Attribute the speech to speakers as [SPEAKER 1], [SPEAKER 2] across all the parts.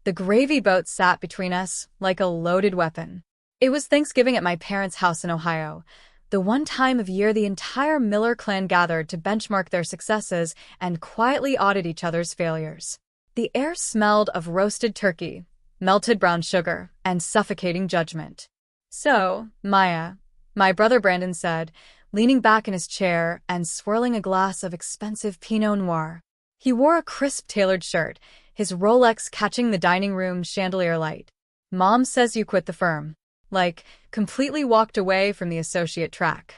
[SPEAKER 1] The gravy boat sat between us like a loaded weapon. It was Thanksgiving at my parents' house in Ohio, the one time of year the entire Miller clan gathered to benchmark their successes and quietly audit each other's failures. The air smelled of roasted turkey, melted brown sugar, and suffocating judgment. "So, Maya," my brother Brandon said, leaning back in his chair and swirling a glass of expensive Pinot Noir. He wore a crisp tailored shirt, his Rolex catching the dining room chandelier light. "Mom says you quit the firm." Completely walked away from the associate track.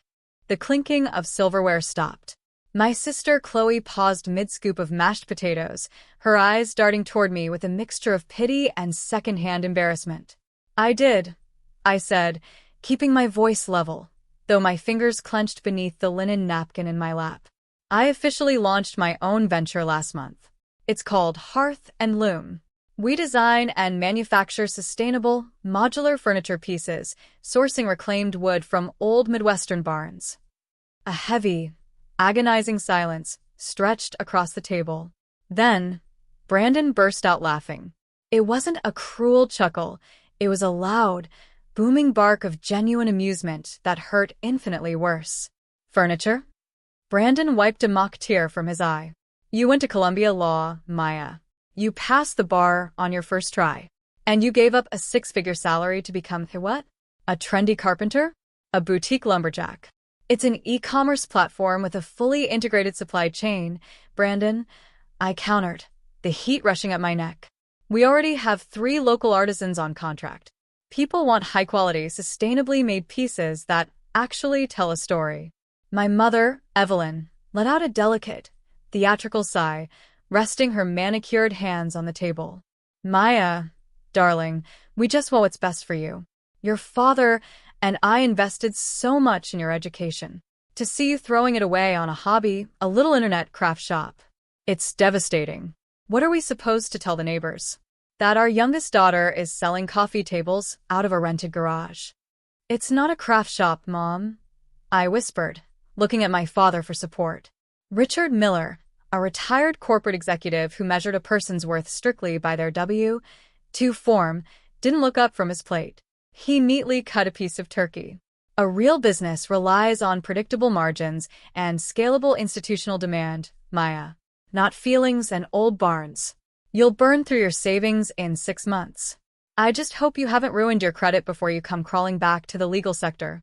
[SPEAKER 1] The clinking of silverware stopped. My sister Chloe paused mid-scoop of mashed potatoes, her eyes darting toward me with a mixture of pity and second-hand embarrassment. "I did," I said, keeping my voice level, though my fingers clenched beneath the linen napkin in my lap. "I officially launched my own venture last month. It's called Hearth and Loom. We design and manufacture sustainable, modular furniture pieces, sourcing reclaimed wood from old Midwestern barns." A heavy, agonizing silence stretched across the table. Then, Brandon burst out laughing. It wasn't a cruel chuckle, it was a loud, booming bark of genuine amusement that hurt infinitely worse. "Furniture?" Brandon wiped a mock tear from his eye. "You went to Columbia Law, Maya. You passed the bar on your first try. And you gave up a six-figure salary to become what? A trendy carpenter? A boutique lumberjack? It's an e-commerce platform with a fully integrated supply chain, Brandon," I countered, the heat rushing up my neck. "We already have 3 local artisans on contract. People want high-quality, sustainably made pieces that actually tell a story." My mother, Evelyn, let out a delicate, theatrical sigh, resting her manicured hands on the table. "Maya, darling, we just want what's best for you. Your father and I invested so much in your education. To see you throwing it away on a hobby, a little internet craft shop, it's devastating. What are we supposed to tell the neighbors? That our youngest daughter is selling coffee tables out of a rented garage." "It's not a craft shop, Mom," I whispered, looking at my father for support. Richard Miller, a retired corporate executive who measured a person's worth strictly by their W-2 form, didn't look up from his plate. He neatly cut a piece of turkey. "A real business relies on predictable margins and scalable institutional demand, Maya. Not feelings and old barns. You'll burn through your savings in 6 months. I just hope you haven't ruined your credit before you come crawling back to the legal sector."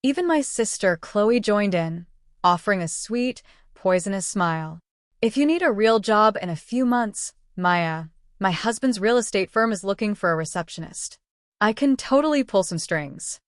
[SPEAKER 1] Even my sister Chloe joined in, offering a sweet, poisonous smile. "If you need a real job in a few months, Maya, my husband's real estate firm is looking for a receptionist. I can totally pull some strings."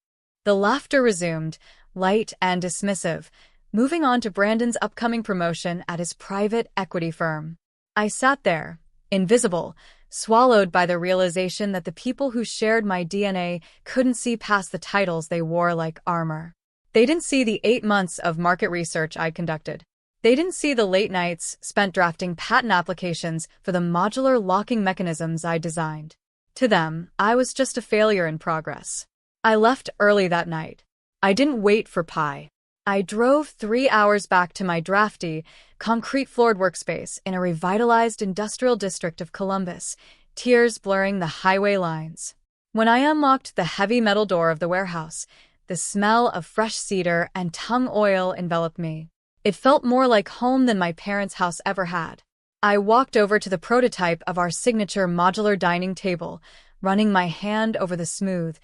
[SPEAKER 1] The laughter resumed, light and dismissive, moving on to Brandon's upcoming promotion at his private equity firm. I sat there, invisible, swallowed by the realization that the people who shared my DNA couldn't see past the titles they wore like armor. They didn't see the 8 months of market research I conducted. They didn't see the late nights spent drafting patent applications for the modular locking mechanisms I designed. To them, I was just a failure in progress. I left early that night. I didn't wait for pie. I drove 3 hours back to my drafty, concrete-floored workspace in a revitalized industrial district of Columbus, tears blurring the highway lines. When I unlocked the heavy metal door of the warehouse, the smell of fresh cedar and tung oil enveloped me. It felt more like home than my parents' house ever had. I walked over to the prototype of our signature modular dining table, running my hand over the smooth,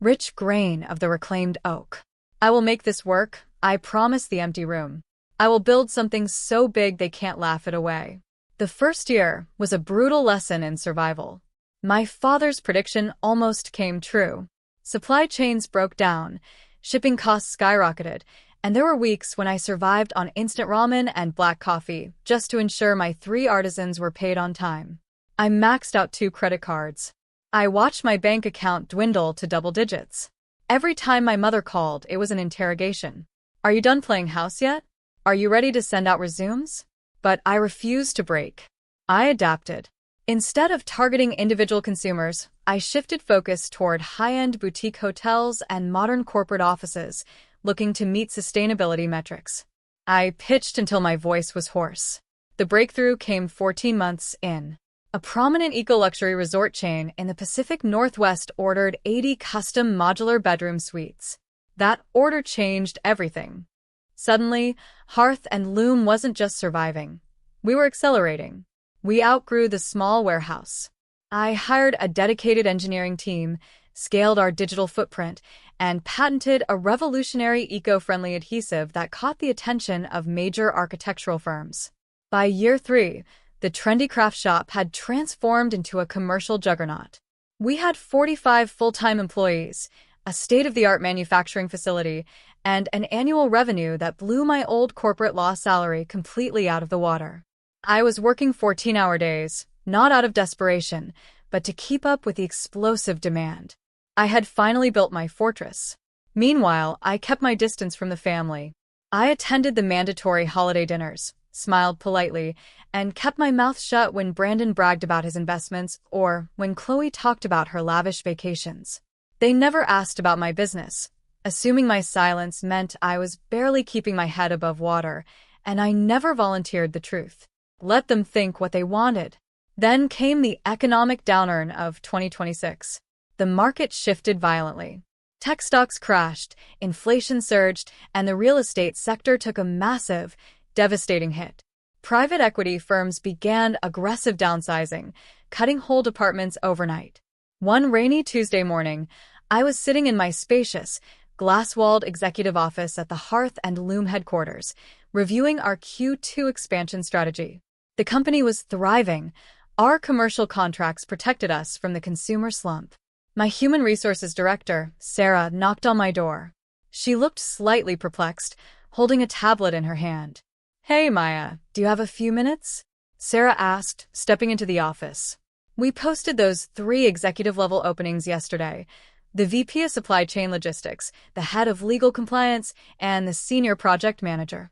[SPEAKER 1] rich grain of the reclaimed oak. "I will make this work," I promised the empty room. "I will build something so big they can't laugh it away." The first year was a brutal lesson in survival. My father's prediction almost came true. Supply chains broke down, shipping costs skyrocketed, and there were weeks when I survived on instant ramen and black coffee just to ensure my 3 artisans were paid on time. I maxed out 2 credit cards. I watched my bank account dwindle to double digits. Every time my mother called, it was an interrogation. "Are you done playing house yet? Are you ready to send out resumes?" But I refused to break. I adapted. Instead of targeting individual consumers, I shifted focus toward high-end boutique hotels and modern corporate offices, looking to meet sustainability metrics. I pitched until my voice was hoarse. The breakthrough came 14 months in. A prominent eco-luxury resort chain in the Pacific Northwest ordered 80 custom modular bedroom suites. That order changed everything. Suddenly, Hearth and Loom wasn't just surviving. We were accelerating. We outgrew the small warehouse. I hired a dedicated engineering team, scaled our digital footprint, and patented a revolutionary eco-friendly adhesive that caught the attention of major architectural firms. By year 3, the trendy craft shop had transformed into a commercial juggernaut. We had 45 full-time employees, a state-of-the-art manufacturing facility, and an annual revenue that blew my old corporate law salary completely out of the water. I was working 14-hour days, not out of desperation, but to keep up with the explosive demand. I had finally built my fortress. Meanwhile, I kept my distance from the family. I attended the mandatory holiday dinners, smiled politely, and kept my mouth shut when Brandon bragged about his investments or when Chloe talked about her lavish vacations. They never asked about my business, assuming my silence meant I was barely keeping my head above water, and I never volunteered the truth. Let them think what they wanted. Then came the economic downturn of 2026. The market shifted violently. Tech stocks crashed, inflation surged, and the real estate sector took a massive, devastating hit. Private equity firms began aggressive downsizing, cutting whole departments overnight. One rainy Tuesday morning, I was sitting in my spacious, glass-walled executive office at the Hearth and Loom headquarters, reviewing our Q2 expansion strategy. The company was thriving. Our commercial contracts protected us from the consumer slump. My human resources director, Sarah, knocked on my door. She looked slightly perplexed, holding a tablet in her hand. "Hey, Maya, do you have a few minutes?" Sarah asked, stepping into the office. "We posted those 3 executive-level openings yesterday. The VP of Supply Chain Logistics, the head of legal compliance, and the senior project manager."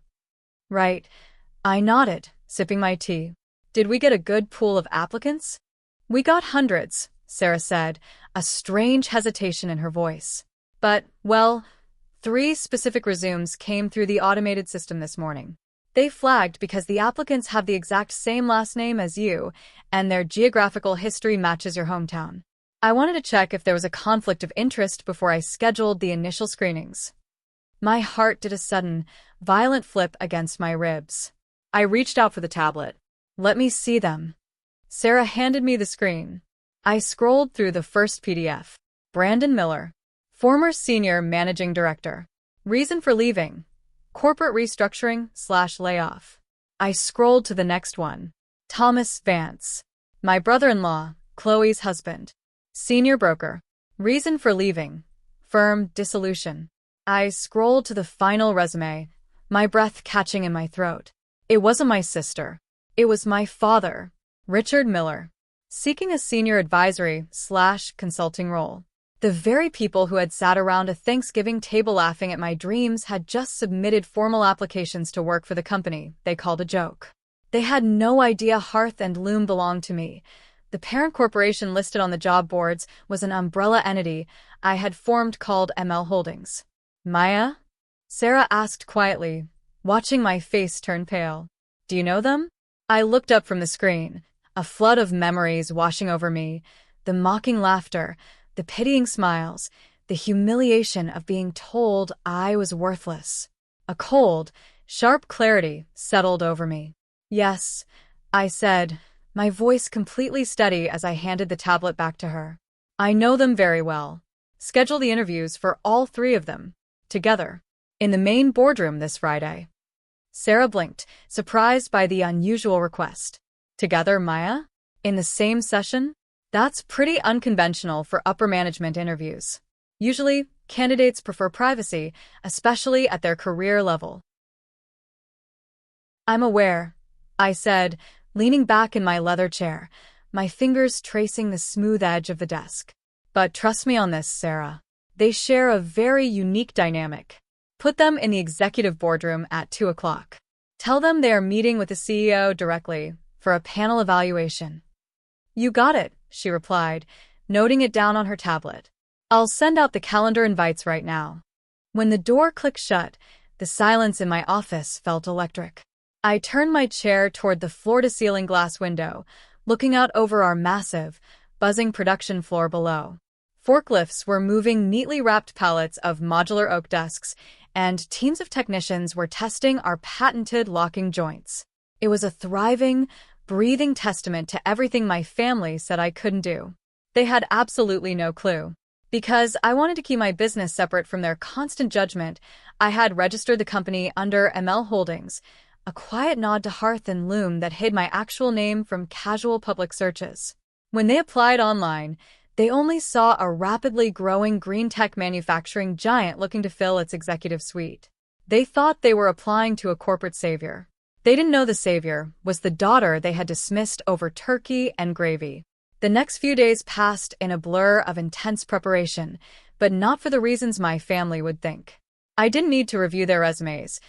[SPEAKER 1] "Right." I nodded, sipping my tea. "Did we get a good pool of applicants?" "We got hundreds," Sarah said, a strange hesitation in her voice. "But, well, 3 specific resumes came through the automated system this morning. They flagged because the applicants have the exact same last name as you, and their geographical history matches your hometown. I wanted to check if there was a conflict of interest before I scheduled the initial screenings." My heart did a sudden, violent flip against my ribs. I reached out for the tablet. "Let me see them." Sarah handed me the screen. I scrolled through the first PDF. Brandon Miller, former senior managing director. Reason for leaving: corporate restructuring/layoff. I scrolled to the next one. Thomas Vance, my brother-in-law, Chloe's husband. Senior broker. Reason for leaving: firm dissolution. I scrolled to the final resume, my breath catching in my throat. It wasn't my sister. It was my father, Richard Miller, seeking a senior advisory/consulting role. The very people who had sat around a Thanksgiving table laughing at my dreams had just submitted formal applications to work for the company they called a joke. They had no idea Hearth and Loom belonged to me. The parent corporation listed on the job boards was an umbrella entity I had formed called ML Holdings. "Maya?" Sarah asked quietly, watching my face turn pale. "Do you know them?" I looked up from the screen, a flood of memories washing over me, the mocking laughter, the pitying smiles, the humiliation of being told I was worthless. A cold, sharp clarity settled over me. "Yes," I said, my voice completely steady as I handed the tablet back to her. "I know them very well. Schedule the interviews for all 3 of them, together, in the main boardroom this Friday." Sarah blinked, surprised by the unusual request. "Together, Maya? In the same session? That's pretty unconventional for upper management interviews. Usually, candidates prefer privacy, especially at their career level." "I'm aware," I said, leaning back in my leather chair, my fingers tracing the smooth edge of the desk. "But trust me on this, Sarah. They share a very unique dynamic. Put them in the executive boardroom at 2 o'clock. Tell them they are meeting with the CEO directly for a panel evaluation." "You got it," she replied, noting it down on her tablet. "I'll send out the calendar invites right now." When the door clicked shut, the silence in my office felt electric. I turned my chair toward the floor-to-ceiling glass window, looking out over our massive, buzzing production floor below. Forklifts were moving neatly wrapped pallets of modular oak desks, and teams of technicians were testing our patented locking joints. It was a thriving, breathing testament to everything my family said I couldn't do. They had absolutely no clue. Because I wanted to keep my business separate from their constant judgment, I had registered the company under ML Holdings, a quiet nod to Hearth and Loom that hid my actual name from casual public searches. When they applied online, they only saw a rapidly growing green tech manufacturing giant looking to fill its executive suite. They thought they were applying to a corporate savior. They didn't know the savior was the daughter they had dismissed over turkey and gravy. The next few days passed in a blur of intense preparation, but not for the reasons my family would think. I didn't need to review their resumes.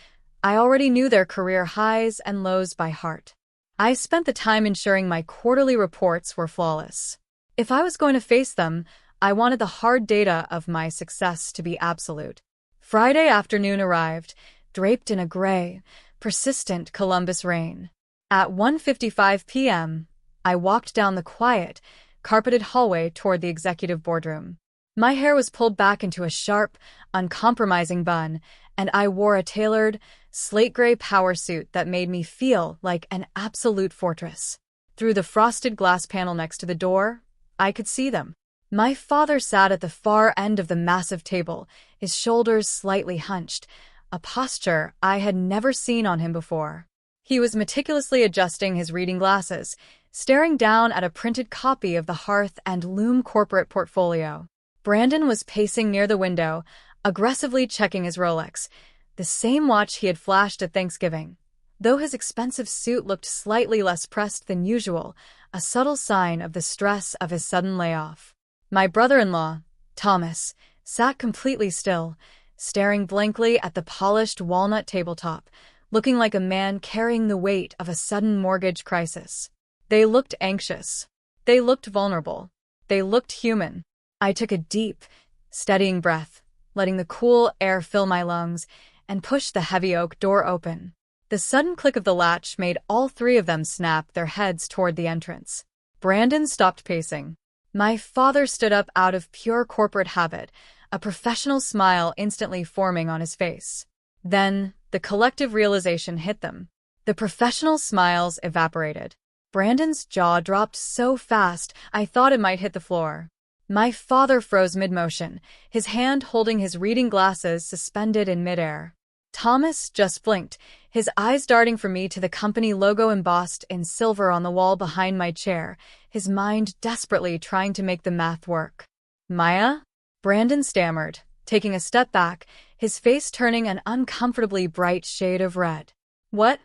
[SPEAKER 1] I already knew their career highs and lows by heart. I spent the time ensuring my quarterly reports were flawless. If I was going to face them, I wanted the hard data of my success to be absolute. Friday afternoon arrived, draped in a gray, persistent Columbus rain. At 1:55 p.m., I walked down the quiet, carpeted hallway toward the executive boardroom. My hair was pulled back into a sharp, uncompromising bun, and I wore a tailored, slate-gray power suit that made me feel like an absolute fortress. Through the frosted glass panel next to the door, I could see them. My father sat at the far end of the massive table, his shoulders slightly hunched, a posture I had never seen on him before. He was meticulously adjusting his reading glasses, staring down at a printed copy of the Hearth and Loom corporate portfolio. Brandon was pacing near the window, aggressively checking his Rolex, the same watch he had flashed at Thanksgiving. Though his expensive suit looked slightly less pressed than usual, a subtle sign of the stress of his sudden layoff. My brother-in-law, Thomas, sat completely still, staring blankly at the polished walnut tabletop, looking like a man carrying the weight of a sudden mortgage crisis. They looked anxious. They looked vulnerable. They looked human. I took a deep, steadying breath, letting the cool air fill my lungs, and pushed the heavy oak door open. The sudden click of the latch made all three of them snap their heads toward the entrance. Brandon stopped pacing. My father stood up out of pure corporate habit, a professional smile instantly forming on his face. Then, the collective realization hit them. The professional smiles evaporated. Brandon's jaw dropped so fast I thought it might hit the floor. My father froze mid-motion, his hand holding his reading glasses suspended in midair. Thomas just blinked, his eyes darting from me to the company logo embossed in silver on the wall behind my chair, his mind desperately trying to make the math work. "Maya?" Brandon stammered, taking a step back, his face turning an uncomfortably bright shade of red. What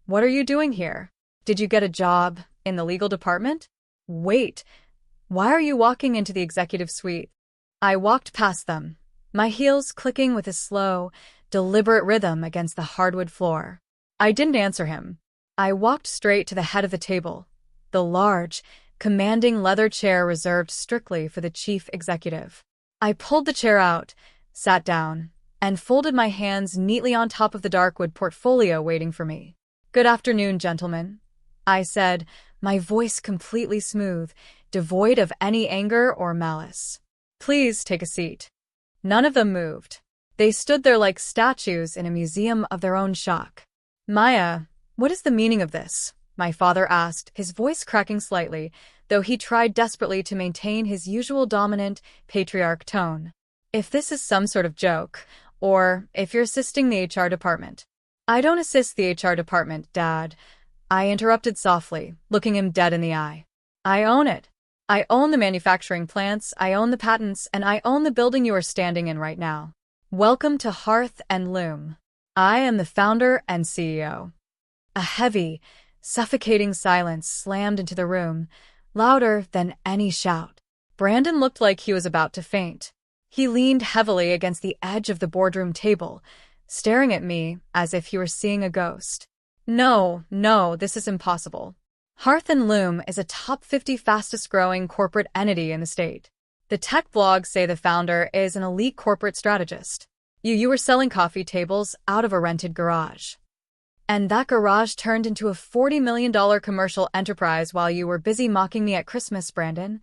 [SPEAKER 1] are you doing here? Did you get a job in the legal department? Wait, why are you walking into the executive suite? I walked past them, my heels clicking with a slow, deliberate rhythm against the hardwood floor. I didn't answer him. I walked straight to the head of the table, the large, commanding leather chair reserved strictly for the chief executive. I pulled the chair out, sat down, and folded my hands neatly on top of the darkwood portfolio waiting for me. "Good afternoon, gentlemen," I said, my voice completely smooth, devoid of any anger or malice. "Please take a seat." None of them moved. They stood there like statues in a museum of their own shock. "Maya, what is the meaning of this?" my father asked, his voice cracking slightly, though he tried desperately to maintain his usual dominant, patriarch tone. "If this is some sort of joke, or if you're assisting the HR department." "I don't assist the HR department, Dad," I interrupted softly, looking him dead in the eye. "I own it. I own the manufacturing plants, I own the patents, and I own the building you are standing in right now. Welcome to Hearth and Loom. I am the founder and CEO." A heavy, suffocating silence slammed into the room, louder than any shout. Brandon looked like he was about to faint. He leaned heavily against the edge of the boardroom table, staring at me as if he were seeing a ghost. No, this is impossible. Hearth and Loom is a top 50 fastest-growing corporate entity in the state. The tech blogs say the founder is an elite corporate strategist. You were selling coffee tables out of a rented garage. And that garage turned into a $40 million commercial enterprise while you were busy mocking me at Christmas, Brandon,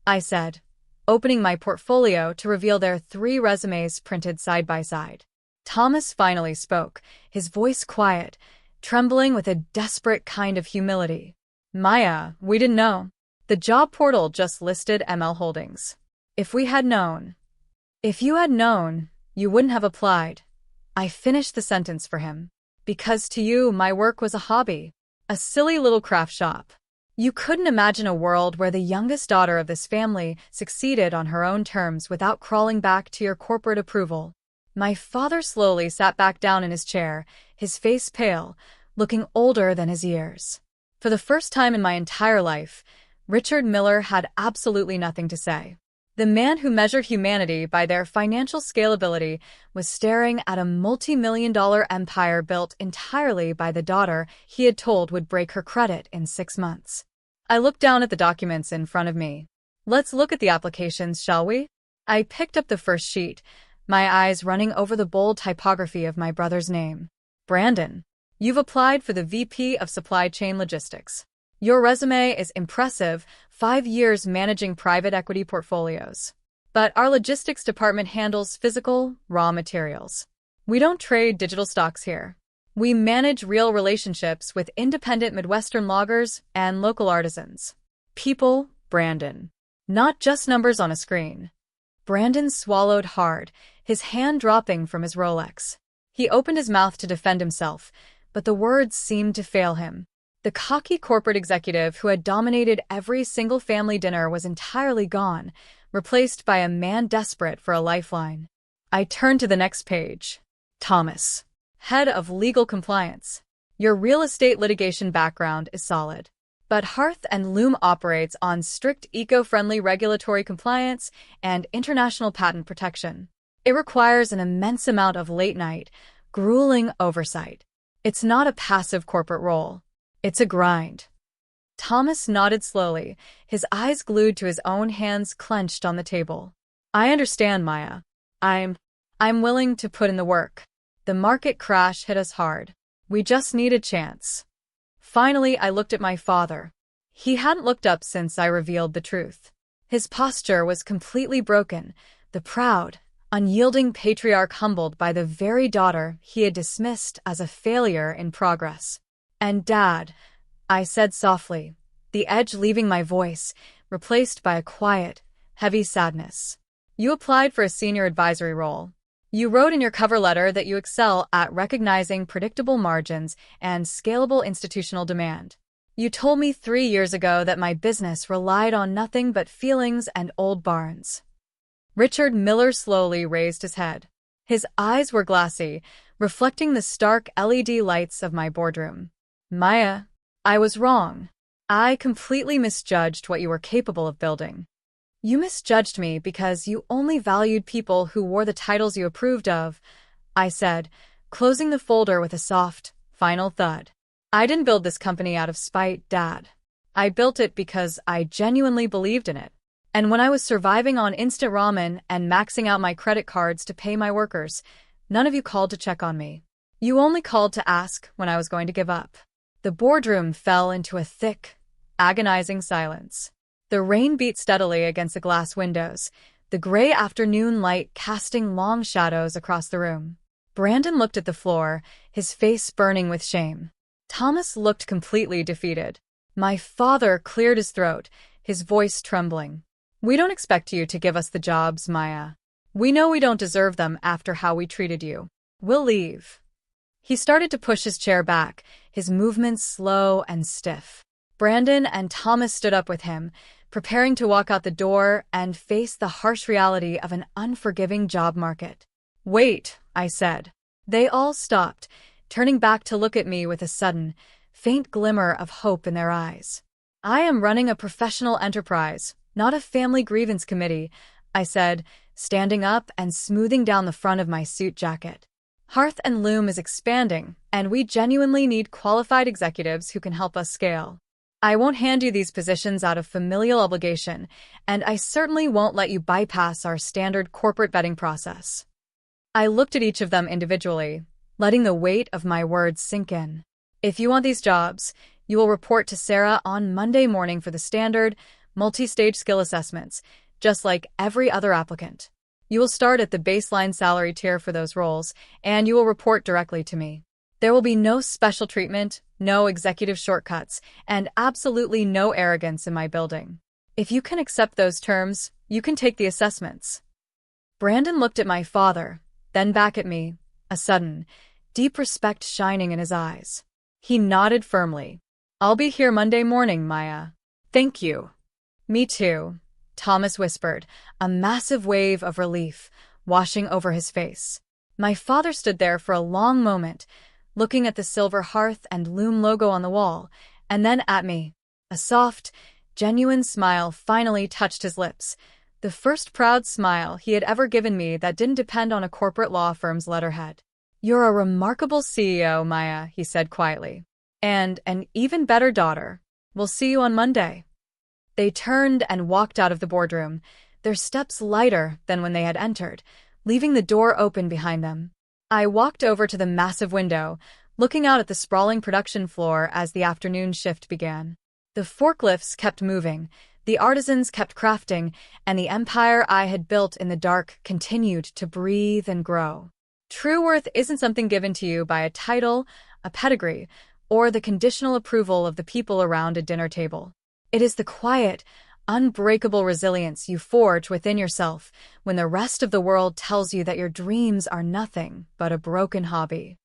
[SPEAKER 1] I said, opening my portfolio to reveal their 3 resumes printed side by side. Thomas finally spoke, his voice quiet, trembling with a desperate kind of humility. Maya, we didn't know. The job portal just listed ML Holdings. If we had known. If you had known, you wouldn't have applied. I finished the sentence for him. Because to you, my work was a hobby. A silly little craft shop. You couldn't imagine a world where the youngest daughter of this family succeeded on her own terms without crawling back to your corporate approval. My father slowly sat back down in his chair, his face pale, looking older than his years. For the first time in my entire life, Richard Miller had absolutely nothing to say. The man who measured humanity by their financial scalability was staring at a multi-million-dollar empire built entirely by the daughter he had told would break her credit in 6 months. I looked down at the documents in front of me. Let's look at the applications, shall we? I picked up the first sheet, my eyes running over the bold typography of my brother's name. Brandon, you've applied for the VP of Supply Chain Logistics. Your resume is impressive, 5 years managing private equity portfolios. But our logistics department handles physical, raw materials. We don't trade digital stocks here. We manage real relationships with independent Midwestern loggers and local artisans. People, Brandon. Not just numbers on a screen. Brandon swallowed hard, his hand dropping from his Rolex. He opened his mouth to defend himself, but the words seemed to fail him. The cocky corporate executive who had dominated every single family dinner was entirely gone, replaced by a man desperate for a lifeline. I turned to the next page. Thomas, head of legal compliance. Your real estate litigation background is solid. But Hearth and Loom operates on strict eco-friendly regulatory compliance and international patent protection. It requires an immense amount of late-night, grueling oversight. It's not a passive corporate role. It's a grind. Thomas nodded slowly, his eyes glued to his own hands clenched on the table. I understand, Maya. I'm willing to put in the work. The market crash hit us hard. We just need a chance. Finally, I looked at my father. He hadn't looked up since I revealed the truth. His posture was completely broken, the proud, unyielding patriarch humbled by the very daughter he had dismissed as a failure in progress. And Dad, I said softly, the edge leaving my voice, replaced by a quiet, heavy sadness. You applied for a senior advisory role. You wrote in your cover letter that you excel at recognizing predictable margins and scalable institutional demand. You told me 3 years ago that my business relied on nothing but feelings and old barns. Richard Miller slowly raised his head. His eyes were glassy, reflecting the stark LED lights of my boardroom. Maya, I was wrong. I completely misjudged what you were capable of building. You misjudged me because you only valued people who wore the titles you approved of, I said, closing the folder with a soft, final thud. I didn't build this company out of spite, Dad. I built it because I genuinely believed in it. And when I was surviving on instant ramen and maxing out my credit cards to pay my workers, none of you called to check on me. You only called to ask when I was going to give up. The boardroom fell into a thick, agonizing silence. The rain beat steadily against the glass windows, the gray afternoon light casting long shadows across the room. Brandon looked at the floor, his face burning with shame. Thomas looked completely defeated. My father cleared his throat, his voice trembling. We don't expect you to give us the jobs, Maya. We know we don't deserve them after how we treated you. We'll leave. He started to push his chair back, his movements slow and stiff. Brandon and Thomas stood up with him, preparing to walk out the door and face the harsh reality of an unforgiving job market. Wait, I said. They all stopped, turning back to look at me with a sudden, faint glimmer of hope in their eyes. I am running a professional enterprise, not a family grievance committee, I said, standing up and smoothing down the front of my suit jacket. Hearth and Loom is expanding, and we genuinely need qualified executives who can help us scale. I won't hand you these positions out of familial obligation, and I certainly won't let you bypass our standard corporate vetting process. I looked at each of them individually, letting the weight of my words sink in. If you want these jobs, you will report to Sarah on Monday morning for the standard, multi-stage skill assessments, just like every other applicant. You will start at the baseline salary tier for those roles, and you will report directly to me. There will be no special treatment, no executive shortcuts, and absolutely no arrogance in my building. If you can accept those terms, you can take the assessments. Brandon looked at my father, then back at me, a sudden, deep respect shining in his eyes. He nodded firmly. I'll be here Monday morning, Maya. Thank you. Me too, Thomas whispered, a massive wave of relief washing over his face. My father stood there for a long moment, looking at the silver hearth and loom logo on the wall, and then at me. A soft, genuine smile finally touched his lips, the first proud smile he had ever given me that didn't depend on a corporate law firm's letterhead. You're a remarkable CEO, Maya, he said quietly. And an even better daughter. We'll see you on Monday. They turned and walked out of the boardroom, their steps lighter than when they had entered, leaving the door open behind them. I walked over to the massive window, looking out at the sprawling production floor as the afternoon shift began. The forklifts kept moving, the artisans kept crafting, and the empire I had built in the dark continued to breathe and grow. True worth isn't something given to you by a title, a pedigree, or the conditional approval of the people around a dinner table. It is the quiet, unbreakable resilience you forge within yourself when the rest of the world tells you that your dreams are nothing but a broken hobby.